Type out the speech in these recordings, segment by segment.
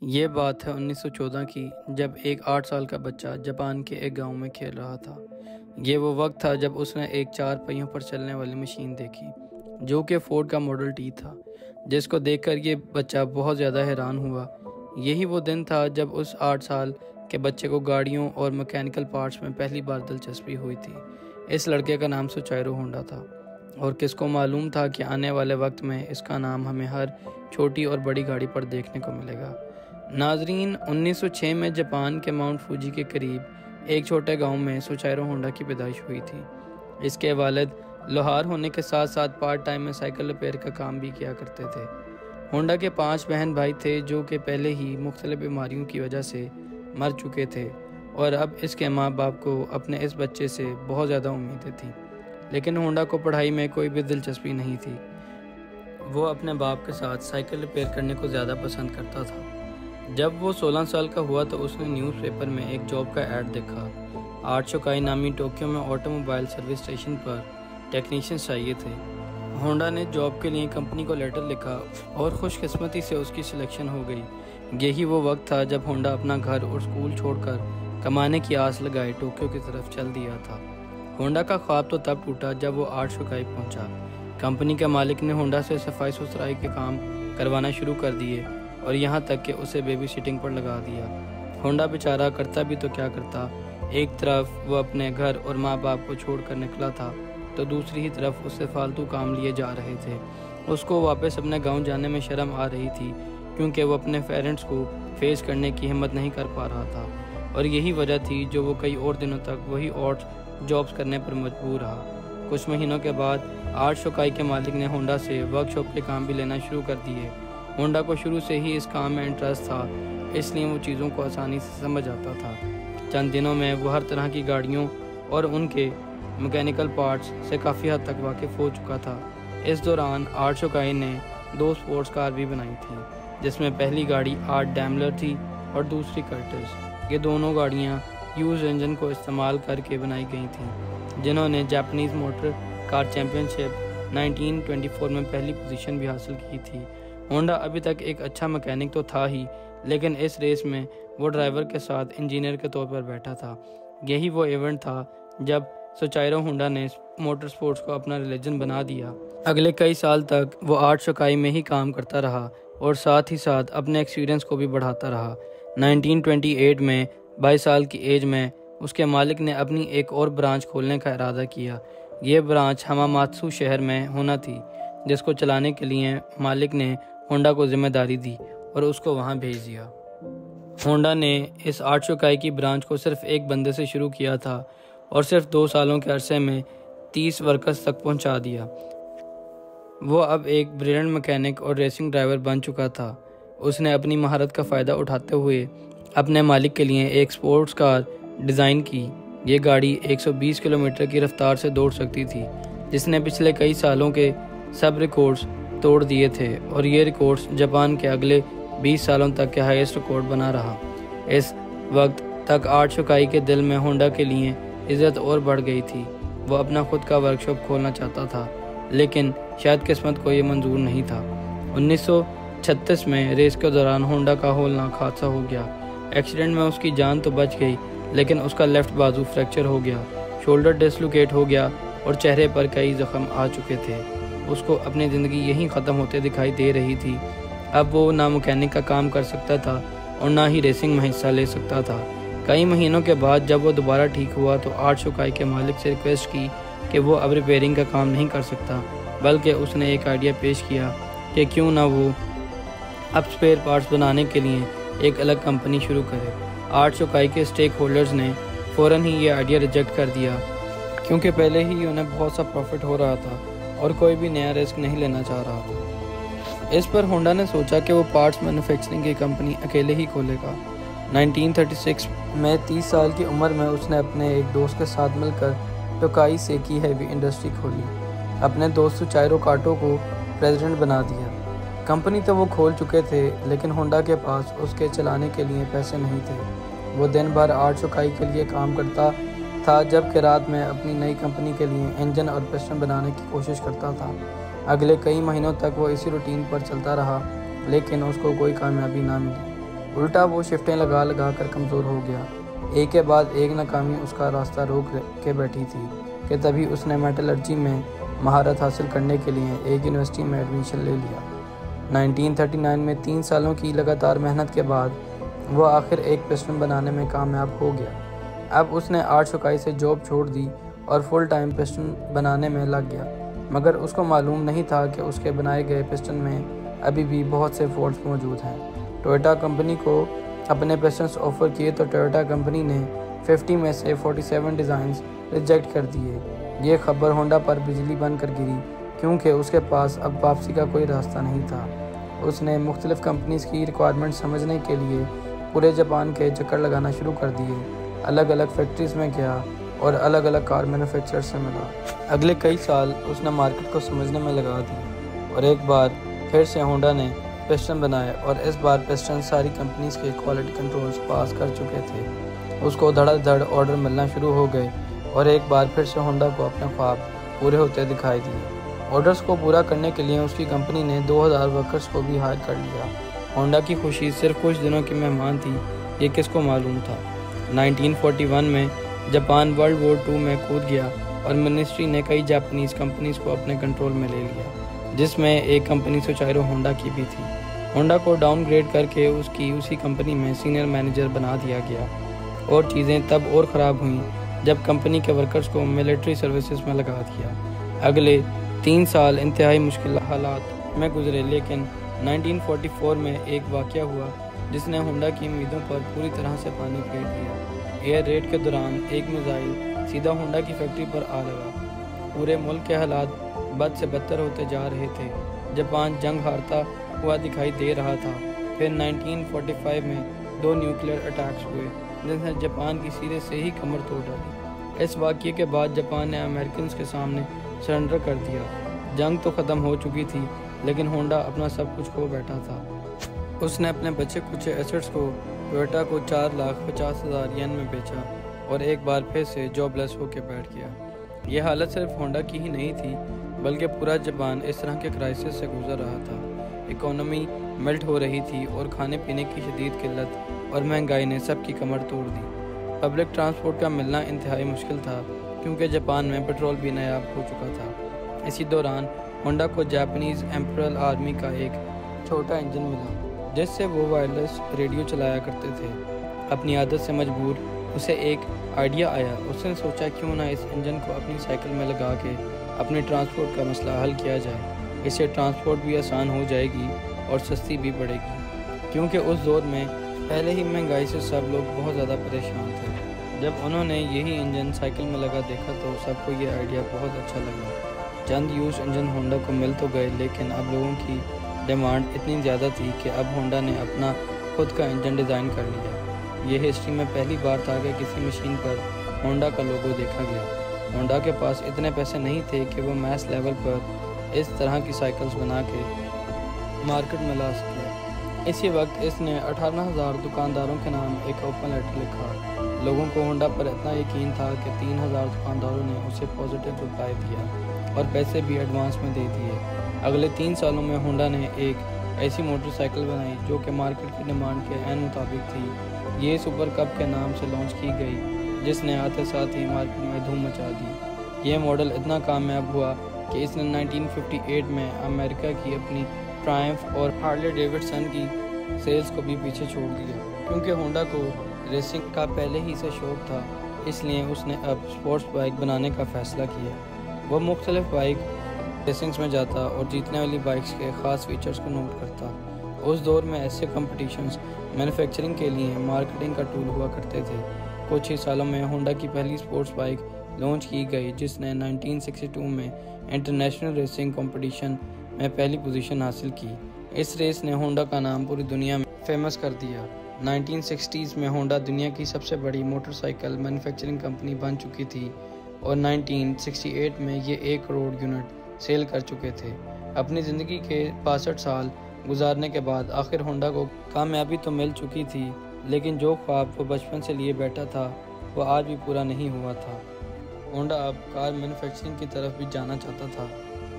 یہ بات ہے 1914 کی، جب ایک 8 سال کا بچہ جاپان کے ایک گاؤں میں کھیل رہا تھا۔ یہ وہ وقت تھا جب اس نے ایک 4 پہیوں پر چلنے والی مشین دیکھی، جو کہ فورڈ کا ماڈل ٹی تھا، جس کو دیکھ کر یہ بچہ بہت زیادہ حیران ہوا۔ یہی وہ دن تھا جب اس 8 سال کے بچے کو گاڑیوں اور میکینیکل پارٹس میں پہلی بار دلچسپی ہوئی تھی۔ اس لڑکے کا نام سوچائرو ہونڈا تھا، اور کس کو معلوم تھا کہ آنے والے وقت میں اس کا نام ہمیں ہر چھوٹی اور بڑی گاڑی پر دیکھنے کو ملے گا۔ ناظرین، 1906 میں جاپان کے ماؤنٹ فوجی کے قریب ایک چھوٹے گاؤں میں سوچائرو ہونڈا کی پیدائش ہوئی تھی۔ اس کے والد لوہار ہونے کے ساتھ ساتھ پارٹ ٹائم میں سائیکل ریپیئر کا کام بھی کیا کرتے تھے۔ ہونڈا کے 5 بہن بھائی تھے، جو کہ پہلے ہی مختلف بیماریوں کی وجہ سے مر چکے تھے، اور اب اس کے ماں باپ کو اپنے اس بچے سے بہت زیادہ امیدیں تھیں۔ لیکن ہونڈا کو پڑھائی میں کوئی بھی دلچسپی نہیں تھی۔ وہ اپنے باپ کے ساتھ سائیکل ریپیئر کرنے کو زیادہ پسند کرتا تھا۔ جب وہ 16 سال کا ہوا تو اس نے نیوز پیپر میں ایک جاب کا ایڈ دیکھا۔ آرٹ شوکائی نامی ٹوکیو میں آٹو موبائل سروس اسٹیشن پر ٹیکنیشینز چاہیے تھے۔ ہونڈا نے جاب کے لیے کمپنی کو لیٹر لکھا اور خوش قسمتی سے اس کی سلیکشن ہو گئی۔ یہی وہ وقت تھا جب ہونڈا اپنا گھر اور اسکول چھوڑ کر کمانے کی آس لگائے ٹوکیو کی طرف چل دیا تھا۔ ہونڈا کا خواب تو تب ٹوٹا جب وہ آرٹ شوکائی پہنچا۔ کمپنی کے مالک نے ہونڈا سے صفائی ستھرائی کے کام کروانا شروع کر دیے، اور یہاں تک کہ اسے بیبی سٹنگ پر لگا دیا۔ ہونڈا بیچارہ کرتا بھی تو کیا کرتا، ایک طرف وہ اپنے گھر اور ماں باپ کو چھوڑ کر نکلا تھا، تو دوسری ہی طرف اس سے فالتو کام لیے جا رہے تھے۔ اس کو واپس اپنے گاؤں جانے میں شرم آ رہی تھی، کیونکہ وہ اپنے پیرنٹس کو فیس کرنے کی ہمت نہیں کر پا رہا تھا، اور یہی وجہ تھی جو وہ کئی اور دنوں تک وہی آرٹ جابز کرنے پر مجبور رہا۔ کچھ مہینوں کے بعد آرٹ شوکائی کے مالک نے ہونڈا سے ورک شاپ کے کام بھی لینا شروع کر دیے۔ ہونڈا کو شروع سے ہی اس کام میں انٹرسٹ تھا، اس لیے وہ چیزوں کو آسانی سے سمجھ آتا تھا۔ چند دنوں میں وہ ہر طرح کی گاڑیوں اور ان کے میکینیکل پارٹس سے کافی حد تک واقف ہو چکا تھا۔ اس دوران آرٹ شوکائی نے 2 سپورٹس کار بھی بنائی تھی، جس میں پہلی گاڑی آرٹ ڈیملر تھی اور دوسری کرٹس۔ یہ دونوں گاڑیاں یوز انجن کو استعمال کر کے بنائی گئی تھیں، جنہوں نے جاپانیز موٹر کار چیمپئن شپ 1924 میں پہلی پوزیشن بھی حاصل کی تھی۔ ہونڈا ابھی تک ایک اچھا میکینک تو تھا ہی، لیکن اس ریس میں وہ ڈرائیور کے ساتھ انجینئر کے طور پر بیٹھا تھا۔ یہی وہ ایونٹ تھا جب سوچائرو ہونڈا نے موٹر سپورٹس کو اپنا ریلیجن بنا دیا۔ اگلے کئی سال تک وہ آرٹ شوکائی میں ہی کام کرتا رہا اور ساتھ ہی ساتھ اپنے ایکسپیرینس کو بھی بڑھاتا رہا۔ 1928 میں 22 سال کی ایج میں اس کے مالک نے اپنی ایک اور برانچ کھولنے کا ارادہ کیا۔ یہ برانچ ہماماتسو شہر میں ہونا تھی، جس کو چلانے کے لیے مالک نے ہونڈا کو ذمہ داری دی اور اس کو وہاں بھیج دیا۔ ہونڈا نے اس آرٹ شوکائی کی برانچ کو صرف ایک بندے سے شروع کیا تھا اور صرف 2 سالوں کے عرصے میں 30 ورکرز تک پہنچا دیا۔ وہ اب ایک بریلینٹ میکینک اور ریسنگ ڈرائیور بن چکا تھا۔ اس نے اپنی مہارت کا فائدہ اٹھاتے ہوئے اپنے مالک کے لیے ایک سپورٹس کار ڈیزائن کی۔ یہ گاڑی 120 کلومیٹر کی رفتار سے دوڑ سکتی تھی، جس نے پچھلے کئی سالوں کے سب ریکارڈز توڑ دیے تھے، اور یہ ریکارڈز جاپان کے اگلے 20 سالوں تک کے ہائیسٹ ریکارڈ بنا رہا۔ اس وقت تک آرٹ شوکائی کے دل میں ہونڈا کے لیے عزت اور بڑھ گئی تھی۔ وہ اپنا خود کا ورکشاپ کھولنا چاہتا تھا، لیکن شاید قسمت کو یہ منظور نہیں تھا۔ 1936 میں ریس کے دوران ہونڈا کا ہولناک حادثہ ہو گیا۔ ایکسیڈنٹ میں اس کی جان تو بچ گئی، لیکن اس کا لیفٹ بازو فریکچر ہو گیا، شولڈر ڈسلوکیٹ ہو گیا اور چہرے پر کئی زخم آ چکے تھے۔ اس کو اپنی زندگی یہیں ختم ہوتے دکھائی دے رہی تھی۔ اب وہ نہ میکینک کا کام کر سکتا تھا اور نہ ہی ریسنگ میں حصہ لے سکتا تھا۔ کئی مہینوں کے بعد جب وہ دوبارہ ٹھیک ہوا تو آرٹ شوکائی کے مالک سے ریکویسٹ کی کہ وہ اب ریپیئرنگ کا کام نہیں کر سکتا، بلکہ اس نے ایک آئیڈیا پیش کیا کہ کیوں نہ وہ اب اسپیئر پارٹس بنانے کے لیے ایک الگ کمپنی شروع کرے۔ آرٹ شوکائی کے اسٹیک ہولڈرز نے فوراً ہی یہ آئیڈیا ریجیکٹ کر دیا، کیونکہ پہلے ہی انہیں بہت سا پروفٹ ہو رہا تھا اور کوئی بھی نیا رسک نہیں لینا چاہ رہا تھا۔ اس پر ہونڈا نے سوچا کہ وہ پارٹس مینوفیکچرنگ کی کمپنی اکیلے ہی کھولے گا۔ 1936 میں 30 سال کی عمر میں اس نے اپنے ایک دوست کے ساتھ مل کر ٹوکائی سیکی ہیوی انڈسٹری کھولی۔ اپنے دوست سوچائرو کاٹو کو پریزیڈنٹ بنا دیا۔ کمپنی تو وہ کھول چکے تھے، لیکن ہونڈا کے پاس اس کے چلانے کے لیے پیسے نہیں تھے۔ وہ دن بھر آرٹ شوکائی کے لیے کام کرتا تھا، جبکہ رات میں اپنی نئی کمپنی کے لیے انجن اور پسٹن بنانے کی کوشش کرتا تھا۔ اگلے کئی مہینوں تک وہ اسی روٹین پر چلتا رہا، لیکن اس کو کوئی کامیابی نہ ملی۔ الٹا وہ شفٹیں لگا لگا کر کمزور ہو گیا۔ ایک کے بعد ایک ناکامی اس کا راستہ روک کے بیٹھی تھی کہ تبھی اس نے میٹلرجی میں مہارت حاصل کرنے کے لیے ایک یونیورسٹی میں ایڈمیشن لے لیا۔ 1939 میں 3 سالوں کی لگاتار محنت کے بعد وہ آخر ایک پسٹن بنانے میں کامیاب ہو گیا۔ اب اس نے 8 چوکائی سے جاب چھوڑ دی اور فل ٹائم پسٹن بنانے میں لگ گیا، مگر اس کو معلوم نہیں تھا کہ اس کے بنائے گئے پسٹن میں ابھی بھی بہت سے فالٹس موجود ہیں۔ ٹویوٹا کمپنی کو اپنے پسٹنز آفر کیے تو ٹویوٹا کمپنی نے 50 میں سے 47 ڈیزائنز ریجیکٹ کر دیے۔ یہ خبر ہونڈا پر بجلی بن کر گری کیونکہ اس کے پاس اب واپسی کا کوئی راستہ نہیں تھا۔ اس نے مختلف کمپنیز کی ریکوائرمنٹ سمجھنے کے لیے پورے جاپان کے چکر لگانا شروع کر دیے، الگ الگ فیکٹریز میں گیا اور الگ الگ کار مینوفیکچرر سے ملا۔ اگلے کئی سال اس نے مارکیٹ کو سمجھنے میں لگا دی اور ایک بار پھر سے ہونڈا نے پسٹن بنائے اور اس بار پسٹن ساری کمپنیز کے کوالٹی کنٹرولز پاس کر چکے تھے۔ اس کو دھڑا دھڑ آرڈر ملنا شروع ہو گئے اور ایک بار پھر سے ہونڈا کو اپنے خواب پورے ہوتے دکھائی دیے۔ آرڈرز کو پورا کرنے کے لیے اس کی کمپنی نے 2000 ورکرز کو بھی ہائر کر لیا۔ ہونڈا کی خوشی صرف کچھ دنوں کی مہمان تھی، یہ کس کو معلوم تھا۔ 1941 میں جاپان ورلڈ وار 2 میں کود گیا اور منسٹری نے کئی جاپانیز کمپنیز کو اپنے کنٹرول میں لے لیا، جس میں ایک کمپنی سوچائرو ہونڈا کی بھی تھی۔ ہونڈا کو ڈاؤن گریڈ کر کے اسی کمپنی میں سینئر مینیجر بنا دیا گیا اور چیزیں تب اور خراب ہوئیں جب کمپنی کے ورکرز کو ملٹری سروسز میں لگا دیا۔ اگلے 3 سال انتہائی مشکل حالات میں گزرے، لیکن 1944 میں ایک واقعہ ہوا جس نے ہونڈا کی امیدوں پر پوری طرح سے پانی پھیر دیا۔ ایئر ریڈ کے دوران ایک میزائل سیدھا ہونڈا کی فیکٹری پر آ لگا۔ پورے ملک کے حالات بد سے بدتر ہوتے جا رہے تھے۔ جاپان جنگ ہارتا ہوا دکھائی دے رہا تھا۔ پھر 1945 میں 2 نیوکلیئر اٹیکس ہوئے جن نے جاپان کی سرے سے ہی کمر توڑ ڈالی۔ اس واقعے کے بعد جاپان نے امریکنز کے سامنے سرنڈر کر دیا۔ جنگ تو ختم ہو چکی تھی لیکن ہونڈا اپنا سب کچھ کھو بیٹھا تھا۔ اس نے اپنے بچے کچے ایسٹس کو ٹویوٹا کو 4,50,000 ین میں بیچا اور ایک بار پھر سے جاب لیس ہو کے بیٹھ گیا۔ یہ حالت صرف ہونڈا کی ہی نہیں تھی بلکہ پورا جاپان اس طرح کے کرائسس سے گزر رہا تھا۔ اکانومی ملٹ ہو رہی تھی اور کھانے پینے کی شدید قلت اور مہنگائی نے سب کی کمر توڑ دی۔ پبلک ٹرانسپورٹ کا ملنا انتہائی مشکل تھا کیونکہ جاپان میں پیٹرول بھی نایاب ہو چکا تھا۔ اسی دوران ہونڈا کو جاپانیز امپیریل آرمی کا ایک چھوٹا انجن ملا جس سے وہ وائرلیس ریڈیو چلایا کرتے تھے۔ اپنی عادت سے مجبور اسے ایک آئیڈیا آیا۔ اس نے سوچا کیوں نہ اس انجن کو اپنی سائیکل میں لگا کے اپنی ٹرانسپورٹ کا مسئلہ حل کیا جائے۔ اس سے ٹرانسپورٹ بھی آسان ہو جائے گی اور سستی بھی پڑے گی، کیونکہ اس دور میں پہلے ہی مہنگائی سے سب لوگ بہت زیادہ پریشان تھے۔ جب انہوں نے یہی انجن سائیکل میں لگا دیکھا تو سب کو یہ آئیڈیا بہت اچھا لگا۔ چند یوز انجن ہونڈا کو مل تو گئے لیکن اب لوگوں کی ڈیمانڈ اتنی زیادہ تھی کہ اب ہونڈا نے اپنا خود کا انجن ڈیزائن کر لیا۔ یہ ہسٹری میں پہلی بار تھا کہ کسی مشین پر ہونڈا کا لوگو دیکھا گیا۔ ہونڈا کے پاس اتنے پیسے نہیں تھے کہ وہ میس لیول پر اس طرح کی سائیکلز بنا کے مارکیٹ میں لا سکے۔ اسی وقت اس نے 18,000 دکانداروں کے نام ایک اوپن لیٹر لکھا۔ لوگوں کو ہونڈا پر اتنا یقین تھا کہ 3,000 دکانداروں نے اسے پازیٹیو رپلائی دیا اور پیسے بھی ایڈوانس میں دے دیے۔ اگلے 3 سالوں میں ہونڈا نے ایک ایسی موٹر سائیکل بنائی جو کہ مارکیٹ کی ڈیمانڈ کے عین مطابق تھی۔ یہ سپر کپ کے نام سے لانچ کی گئی جس نے آتے ساتھ ہی مارکیٹ میں دھوم مچا دی۔ یہ ماڈل اتنا کامیاب ہوا کہ اس نے 1958 میں امریکہ کی اپنی ٹرائمف اور ہارلے ڈیوڈسن کی سیلز کو بھی پیچھے چھوڑ دیا۔ کیونکہ ہونڈا کو ریسنگ کا پہلے ہی سے شوق تھا اس لیے اس نے اب سپورٹس بائک بنانے کا فیصلہ کیا۔ وہ مختلف بائک ریسنگز میں جاتا اور جیتنے والی بائکس کے خاص فیچرز کو نوٹ کرتا۔ اس دور میں ایسے کمپٹیشنز مینوفیکچرنگ کے لیے مارکیٹنگ کا ٹول ہوا کرتے تھے۔ کچھ ہی سالوں میں ہونڈا کی پہلی سپورٹس بائک لانچ کی گئی جس نے 1962 میں انٹرنیشنل ریسنگ کمپٹیشن میں پہلی پوزیشن حاصل کی۔ اس ریس نے ہونڈا کا نام پوری دنیا میں فیمس کر دیا۔ 1960s میں ہونڈا دنیا کی سب سے بڑی موٹر سائیکل مینوفیکچرنگ کمپنی بن چکی تھی اور 1968 میں یہ 1 کروڑ یونٹ سیل کر چکے تھے۔ اپنی زندگی کے 62 سال گزارنے کے بعد آخر ہونڈا کو کامیابی تو مل چکی تھی لیکن جو خواب وہ بچپن سے لیے بیٹھا تھا وہ آج بھی پورا نہیں ہوا تھا۔ ہونڈا اب کار مینوفیکچرنگ کی طرف بھی جانا چاہتا تھا۔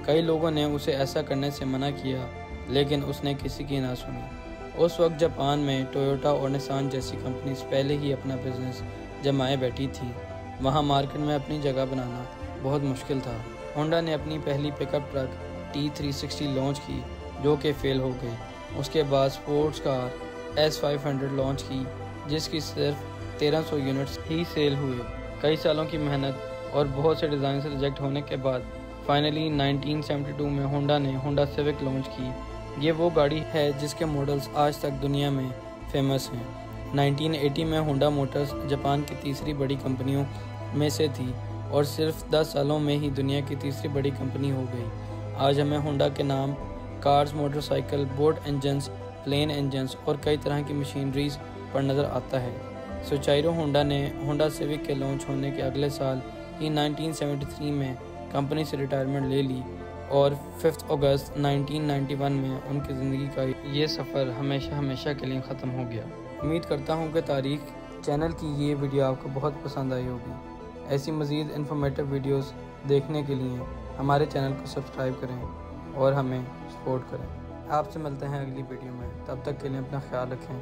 کئی لوگوں نے اسے ایسا کرنے سے منع کیا لیکن اس نے کسی کی نہ سنی۔ اس وقت جاپان میں ٹویوٹا اور نسان جیسی کمپنیز پہلے ہی اپنا بزنس جمائے بیٹھی تھی۔ وہاں مارکیٹ میں اپنی جگہ بنانا بہت مشکل تھا۔ ہونڈا نے اپنی پہلی پک اپ ٹرک T360 لانچ کی جو کہ فیل ہو گئی۔ اس کے بعد سپورٹس کار S500 لانچ کی جس کی صرف 1300 یونٹس ہی سیل ہوئے۔ کئی سالوں کی محنت اور بہت سے ڈیزائنز ریجیکٹ ہونے کے بعد فائنلی 1972 میں ہونڈا نے ہونڈا سیوک لانچ کی۔ یہ وہ گاڑی ہے جس کے ماڈلز آج تک دنیا میں فیمس ہیں۔ 1980 میں ہونڈا موٹرز جاپان کی تیسری بڑی کمپنیوں میں سے تھی اور صرف 10 سالوں میں ہی دنیا کی تیسری بڑی کمپنی ہو گئی۔ آج ہمیں ہونڈا کے نام cars, motorcycle, boat engines, plane engines اور کئی طرح کی مشینریز پر نظر آتا ہے۔ سوچائرو ہونڈا نے ہونڈا سیوک کے لانچ ہونے کے اگلے سال ہی 1973 میں کمپنی سے ریٹائرمنٹ لے لی اور 5 اگست 1991 میں ان کی زندگی کا یہ سفر ہمیشہ کے لیے ختم ہو گیا۔ امید کرتا ہوں کہ تاریخ چینل کی یہ ویڈیو آپ کو بہت پسند آئی ہوگی۔ ایسی مزید انفارمیٹیو ویڈیوز دیکھنے کے لیے ہمارے چینل کو سبسکرائب کریں اور ہمیں سپورٹ کریں۔ آپ سے ملتے ہیں اگلی ویڈیو میں، تب تک کے لیے اپنا خیال رکھیں۔